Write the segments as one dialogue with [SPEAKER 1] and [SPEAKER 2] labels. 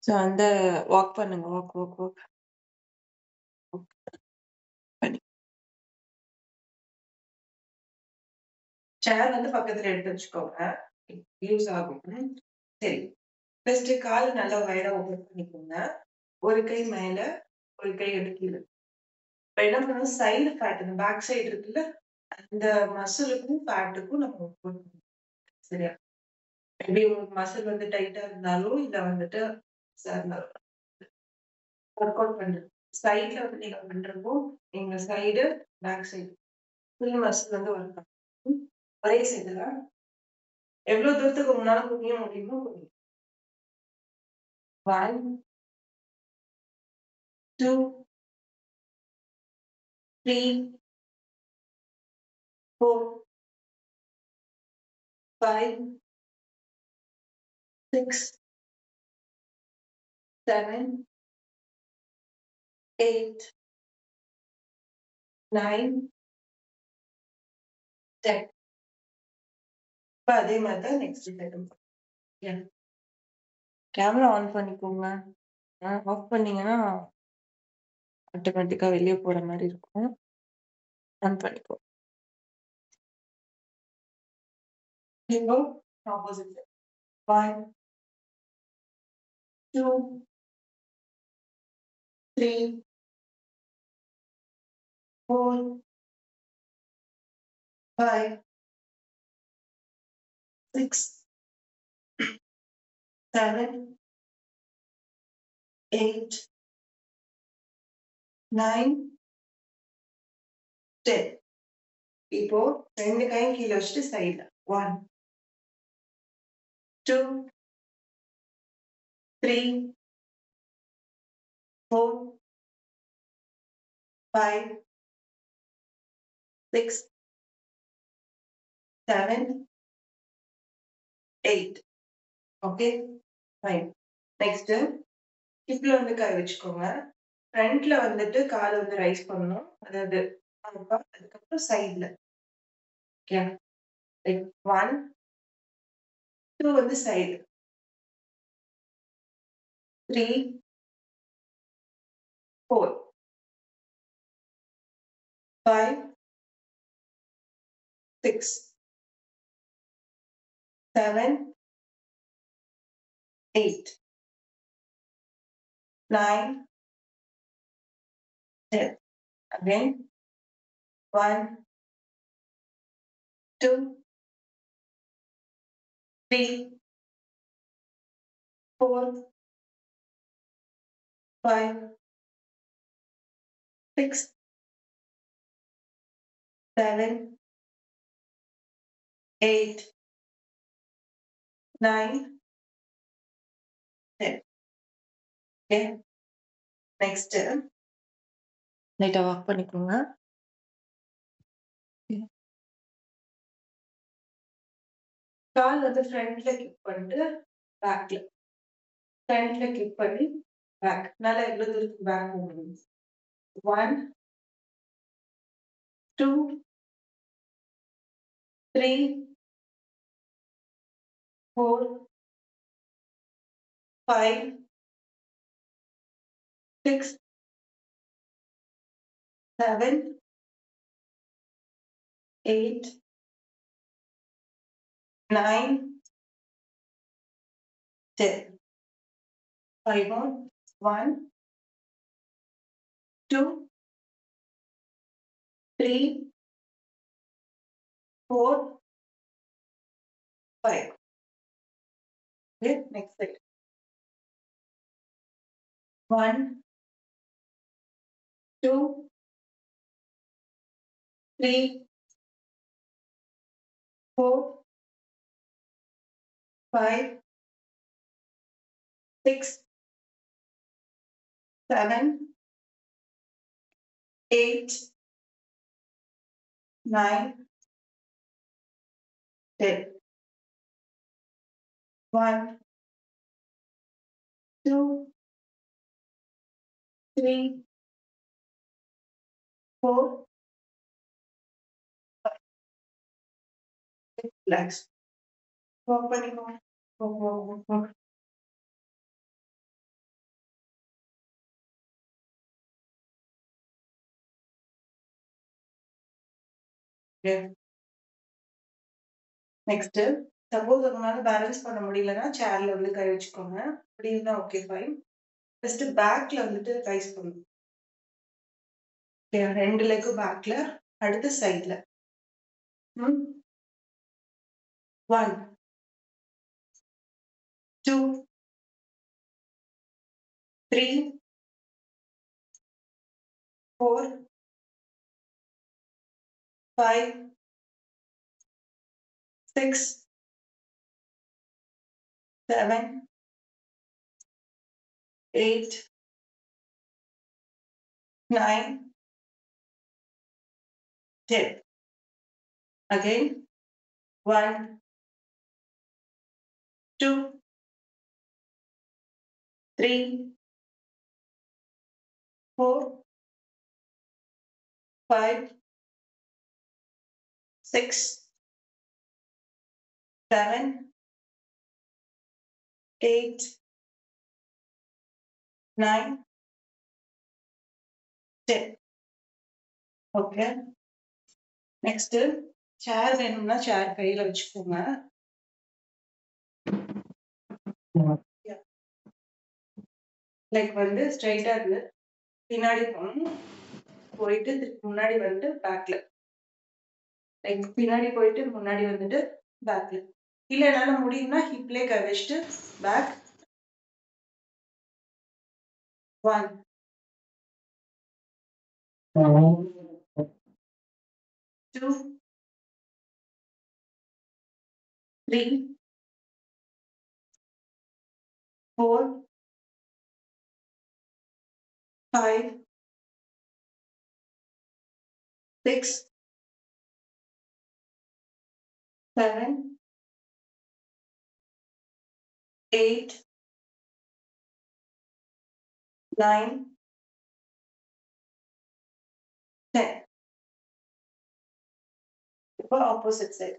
[SPEAKER 1] So அந்த walk பண்ணுங்க. Walk, walk, walk. பண்ணி சேர் வந்து பக்கத்துல எடுத்து வச்சுக்கோங்க. யூஸ் ஆகும். சரி. ஃபர்ஸ்ட் கால் நல்லா வைடா ஓப்பன் பண்ணிக்கோங்க. ஒரு கை மேல, ஒரு கை எடுத்து கீழ. இப்ப என்ன பண்ணணும், சைடு ஃபேட் இந்த பேக் சைடு இருக்குல்ல, அந்த மசிலுக்கும், ஃபேட்டுக்கும் நம்ம ஒர்க் பண்ணணும். சரியா? மேபி உங்களுக்கு மசில் வந்து டைட்டா இருந்தாலும், இல்ல வந்துட்டு இருந்தாலும் ஒர்க் அவுட் பண்ணுங்க. சைடுல வந்து நீங்க பண்றப்போ, இந்த side, back side full muscle வந்து ஒர்க் ஆகும். ஒரே சைடுல எவ்வளோ தூரத்துக்கு உங்களால குனிய முடியுமோ குனியுங்க. 1, 2, 3, 4, 5, 6, 7, 8, 9, 10. இப்ப அதே மாரி தான் நெக்ஸ்ட் செகண்ட். கேமரா ஆன் பண்ணிக்கோங்க. ஆஃப் பண்ணீங்கன்னா, ஆட்டோமேட்டிக்கா வெளிய போற மாரி இருக்கும். ஆன் பண்ணிக்கோ. இப்போ ஆப்போசிட். 1, 2, 3, 4, 5, 6, 7, 8, 9, 10. இப்போ 2 கையும் கீழ வச்சுட்டு சைடுல. 1, 2, 3, 4, 5, 6, 7, 8. ஓகே? ஃபைன். நெக்ஸ்ட் ஹிப்ல வந்து கை வச்சுக்கோங்க. ஃப்ரண்ட்ல வந்துட்டு கால வந்து ரைஸ் பண்ணணும். அதாவது அதுக்கப்புறம் சைடுல. ஓகே. லைக் 1, 2 வந்து சைடு. 3, 4, 5, 6, 7, 8, 9, 10. Again 1, 2, 3, 4, 5, 6, 7, 8, 9, 10. ஓகே. நெக்ஸ்ட் லைட்டா வாக் பண்ணிக்கோங்க. கால் வந்து ஃப்ரண்ட்ல கிக் பண்ணிட்டு பேக்ல. ஃப்ரண்ட்ல கிக் பண்ணி பேக். நல்லா எவ்வளோ தூரத்துக்கு பேக் போக முடியும். 1, 2, 3, 4, 5, 6, 7, 8, 9, 10. 5 more. 1, 2, 3, 4, 5. Okay, next side. 1, 2, 3, 4, 5, 6, 7, 8, 9, 10. 1, 2, 3, 4, 5. Relax. Walk பண்ணிக்கோங்க. Walk, walk, walk, walk. Next suppose உங்களால பேலன்ஸ் பண்ண முடியலன்னா சேர்ல வந்து கை வச்சுக்கோங்க. அப்படி இருந்தா ஓகே ஃபைன். ஃபர்ஸ்ட் பேக்ல வந்துட்டு ரைஸ் பண்ணுங்க. ரெண்டு லெக்கும் பேக்ல, அடுத்து சைட்ல. 1 2 3 4 5 6 7 8 9 10. Again 1 2 3 4 5 6 7 8 9 10. ஓகே. நெக்ஸ்ட் சேர் வேணும்னா சேர் கையில வச்சுக்கோங்க. லைக் வந்து ஸ்ட்ரைட்டா இருந்து பின்னாடி போயிட்டு முன்னாடி வந்துட்டு பேக்ல, லைக் பின்னாடி போயிட்டு முன்னாடி வந்துட்டு பேக்ல. இல்ல என்னால முடியும்னா ஹிப்லே கை வச்சுட்டு பேக் 1 2 3 4 5 6 7 8 9 10. இப்போ ஆப்போசிட் சைடு.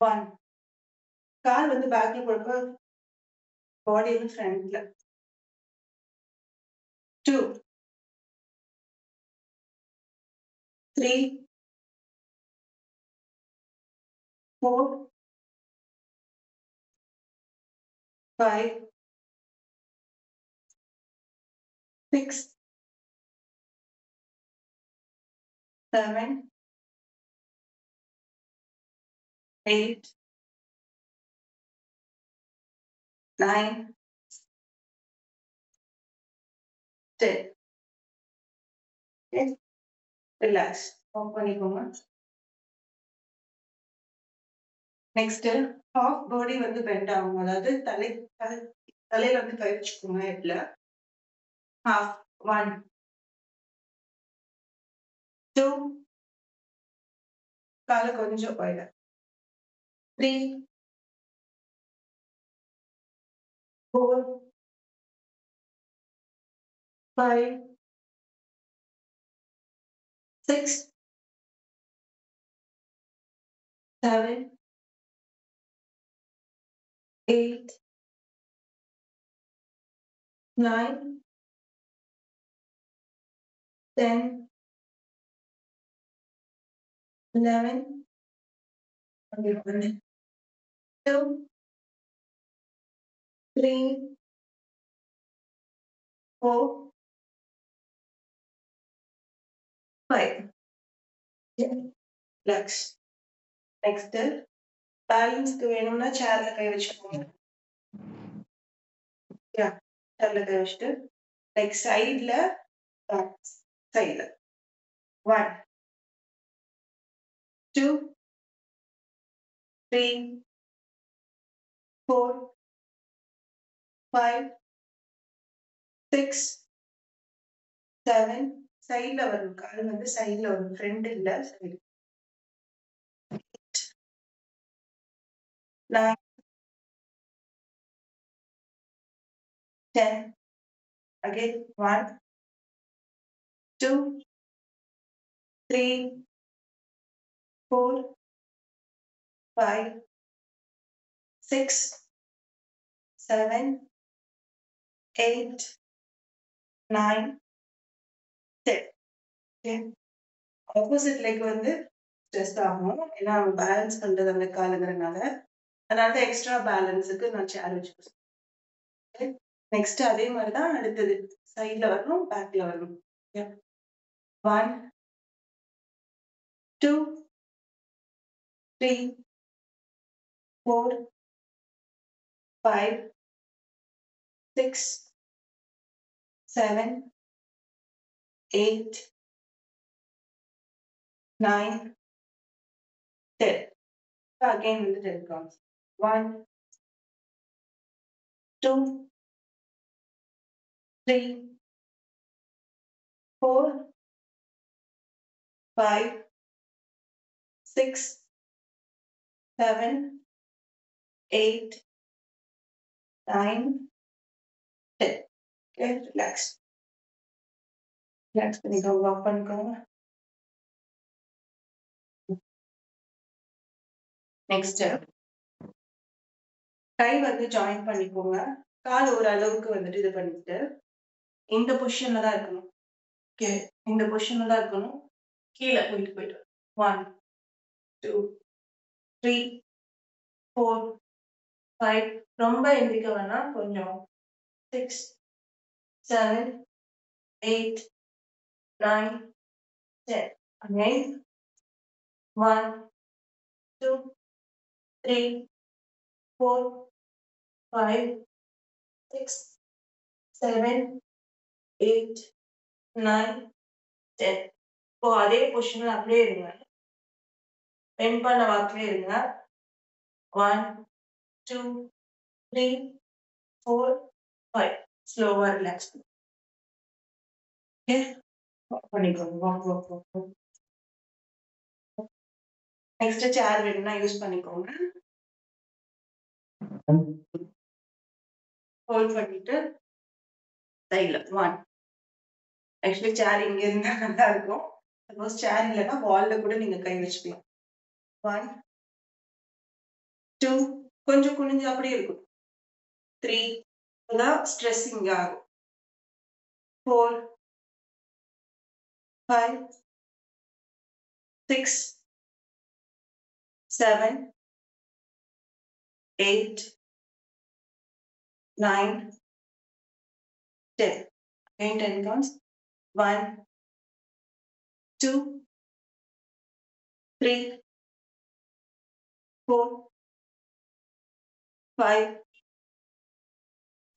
[SPEAKER 1] 1 கால் வந்து பேக்ல போடுறப்ப பாடி வந்து ஃப்ரண்ட்ல. 2 3 4 5 6 7 8 9 10. Okay. ரிலாக்ஸ் ஆஃப் பண்ணிக்கோங்க. நெக்ஸ்ட் ஹாஃப் பாடி வந்து பெண்ட் ஆகும். அதாவது தலையில வந்து கை வச்சுக்கோங்க. ஹெட்ல half 1 2 காலை கொஞ்சம் போயிட 3 4 5 6 7 8 9 10 11 2 3 4 5. ரிலாக்ஸ். நெக்ஸ்ட் பேலன்ஸ்க்கு வேணும்னா சேர்ல கை வச்சுக்கோங்க. சேர்ல கை வச்சுட்டு லைக் சைட்ல சைட்ல 1 2 3 4 5 6 7 சைட்ல வரும். கால் வந்து சைட்ல வரும், ஃப்ரண்ட் இல்ல சைடு. 9 10. Again 1 2 3 4 5 6 7 8 9 சரி. ஓகே. ஆப்போசிட் லெக் வந்து ஸ்ட்ரெஸ் ஆகும். ஏன்னா பேலன்ஸ் பண்றது அந்த காலுங்கிறனால. அதனால தான் எக்ஸ்ட்ரா பேலன்ஸுக்கு நான் சேர் வச்சு நெக்ஸ்ட் அதே மாதிரி தான் அடுத்தது. சைட்ல வரணும், பேக்ல வரணும். Okay. 1, 2, 3, 4, 5, 6, 7, 8, 9, 10. Again with the 10 counts. 1, 2, 3, 4, 5, 6, 7, 8, 9, 10. Okay, relax. Relax பண்ணிக்கோங்க, walk பண்ணிக்கோங்க. நெக்ஸ்ட் கை வந்து ஜாயின் பண்ணிக்கோங்க. கால் ஒரு அளவுக்கு வந்துட்டு இது பண்ணிட்டு இந்த பொசிஷன்ல தான் இருக்கணும். ஓகே, இந்த பொசிஷன்ல தான் இருக்கணும். கீழே போயிட்டு 1, 2, 3, 4, 5. ரொம்ப எந்திரிக்க வேணாம், கொஞ்சம் 6, 7, 8, 9, 10. Again 1, 2, 3, 4, 5, 6, 7, 8, 9, 10. இப்போ அதே பொசிஷன்ல அப்படியே இருங்க. பெண்ட் பண்ண வாக்கிலே இருங்க. 1, 2, 3, 4, 5. ஸ்லோவா ரிலாக்ஸ் பண்ணிக்கோங்க. வாக். நெக்ஸ்ட் சேர் வேணும்னா யூஸ் பண்ணிக்கோங்க. ஹோல்ட் பண்ணிட்டு சைட்ல 1. ஆக்சுவலி சேர் இங்க இருந்தா நல்லா இருக்கும். சப்போஸ் சேர் இல்லைன்னா வால்ல கூட நீங்க கை வச்சுக்கலாம். 1, 2, கொஞ்சம் குனிஞ்சு அப்படியே இருக்கும். 3, தான் ஸ்ட்ரெஸ் இங்க ஆகும். 4, 5, 6, 7, 8, 9, 10. Again 10 counts. 1, 2, 3, 4, 5,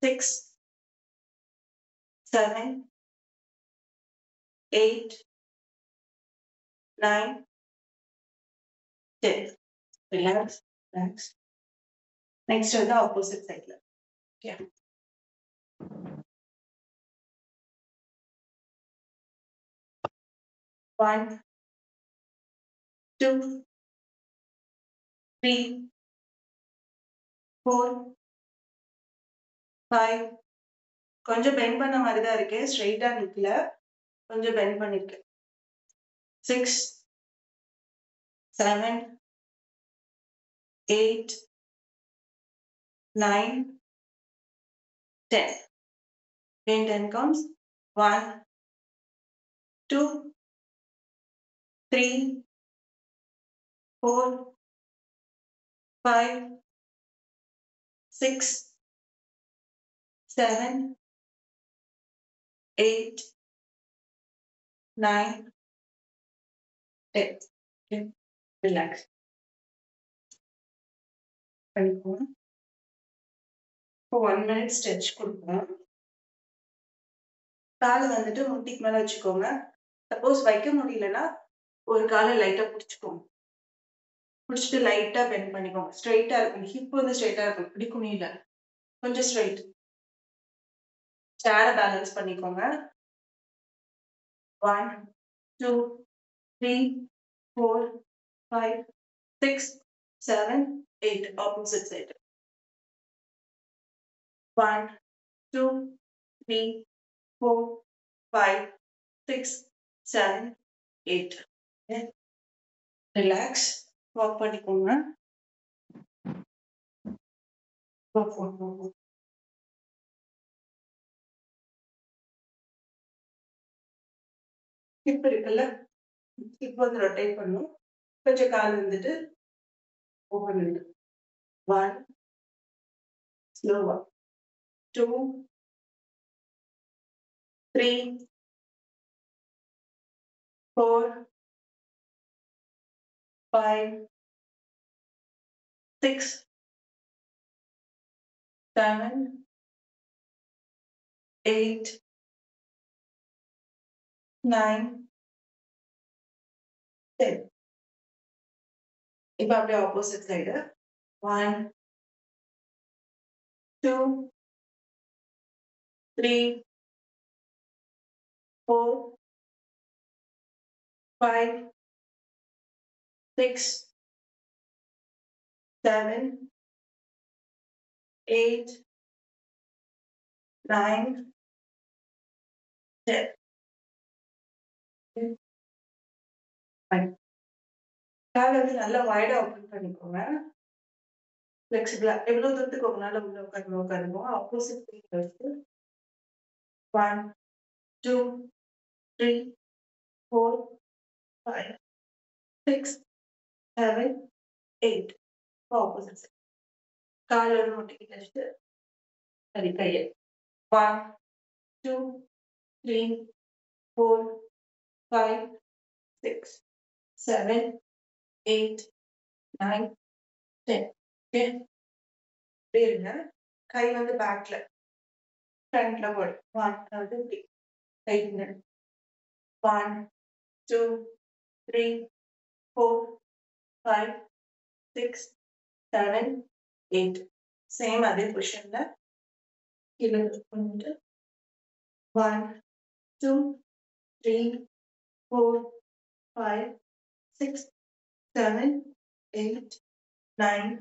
[SPEAKER 1] 6, 7, 8, 9, 10. Relax. Next வந்து opposite sideல. Okay. 1, 2, 3, 4, 5. கொஞ்சம் பெண்ட் பண்ண மாதிரி தான் இருக்கு. ஸ்ட்ரெயிட்டா நிக்கல. கொஞ்சம் பெண்ட் பண்ணிருக்கேன். 6, 7, 8, 9, 10. Again 10 counts. 1, 2, 3, 4, 5, 6, 7, 8, 9, 10. Okay. Relax. பண்ணிக்கோங்க. இப்போ 1 minute stretch கொடுப்போம். காலை வந்துட்டு முட்டிக்கு மேல வச்சுக்கோங்க. சப்போஸ் வைக்க முடியலன்னா ஒரு காலை லைட்டா புடிச்சுக்கோங்க. புடிச்சிட்டு லைட்டா பெண்ட் பண்ணிக்கோங்க. ஸ்ட்ரெயிட்டா இருக்கும். ஹிப் வந்து ஸ்ட்ரெயிட்டா இருக்கும். இப்படி குனியல. கொஞ்சம் ஸ்ட்ரெயிட். சேர பேலன்ஸ் பண்ணிக்கோங்க. 1, 2, 3, 4, 5, 6, 7, 8. Opposite side. 1, 2, 3, 4, 5, 6, 7, 8. Okay. Relax. Walk பண்ணிக்கோங்க. Walk. ஹிப் இருக்குல்ல, ஹிப் வந்து ரொட்டேட் பண்ணும். கொஞ்சம் கால் வந்துட்டு ஓப்பன் பண்ணிடும். 1 ஸ்லோவா 2 3 4 5 6 7 8 9 10. இப்ப அப்படியே ஆப்போசிட் சைடு 1 2 3 4 5 6 7 8 9 10. கால் வந்து நல்லா வைடா ஓப்பன் பண்ணிக்கோங்க. ஃப்ளெக்சிபிளா எவ்வளவு தூரத்துக்கு உங்களால உள்ள உட்காருமோ ஆப்போசிட் சைடு வச்சு 1 2 3 4 5 6 7 8. ஆப்போசிட் சைடு கால் ஒரு முட்டிக்கிட்டு வச்சுட்டு சரி கையை 1 2 3 4 5 6 7 8 9 10. ஓகே, இப்படியே இருங்க. கை வந்து பேக்ல ஃப்ரண்ட்ல போடு. 1 அதாவது இப்படி கை முன்னாடி 1 2 3 4 5 6 7 8. சேம் அதே பொசிஷன்ல கீழே பண்ணிட்டு 1 2 3 4 5 6 7 8 9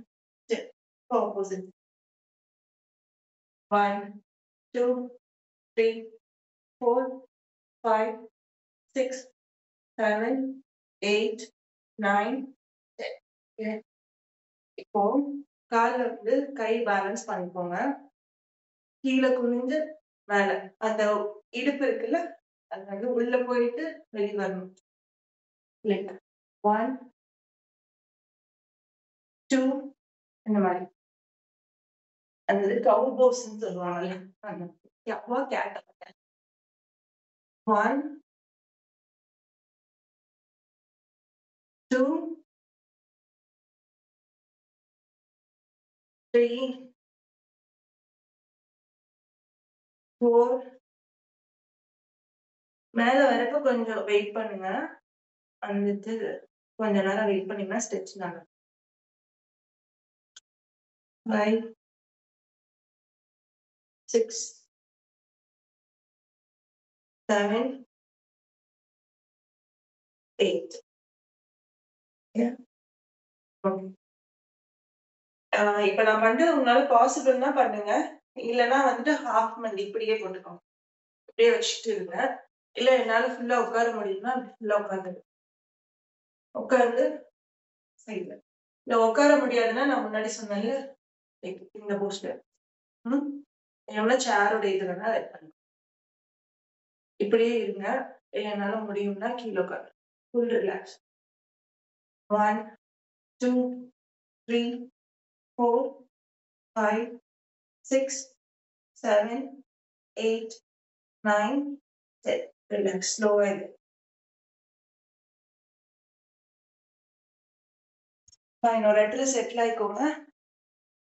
[SPEAKER 1] 10. ஆப்போசிட் 1 2 3 4 5 6 7 8 9 10. Okay. இப்போ கால்ல வந்து கை பேலன்ஸ் பண்ணிக்கோங்க. கீழே குனிஞ்சு மேல அந்த இடுப்பு இருக்குல்ல, அது வந்து உள்ள போயிட்டு வெளிய வரணும். லைக் 1 2 இந்த மாதிரி. அது கவு போஸ்ன்னு சொல்லுவாங்கல்ல, அந்த கேட் 1 2 3 4. மேல வரப்ப கொஞ்சம் வெயிட் பண்ணுங்க. வந்துட்டு கொஞ்ச நேரம் வெயிட் பண்ணீங்கன்னா ஸ்ட்ரெச் நடக்கும். 5 6 7 8. இப்ப நான் பண்றது உங்களால பாசிபிள்னா பண்ணுங்க. இல்லன்னா வந்துட்டு ஹாஃப் மண்டி இப்படியே போட்டுக்கோங்க. இப்படியே வச்சுட்டு இருங்க. இல்ல என்னால ஃபுல்லா உட்கார முடியும்னா ஃபுல்லா உட்கார்ந்துருங்க. உட்கார்ந்து சைடுல. இல்ல உட்கார முடியாதுன்னா நான் முன்னாடி சொன்னேன்ல, லைக் இந்த போஸ்ட்ல. இல்லைன்னா சேரோட இது வேணா ரெட் பண்ணுங்க. இப்படியே இருங்க. என்னால முடியும்னா கீழே உட்காருங்க. Full relax. 1 2 3 4 5 6 7 8 9 10. ரிலாக்ஸ். ஸ்லோவா இரு. ஃபைன். ஒரு இடத்துல செட்டில் ஆயிக்கோங்க.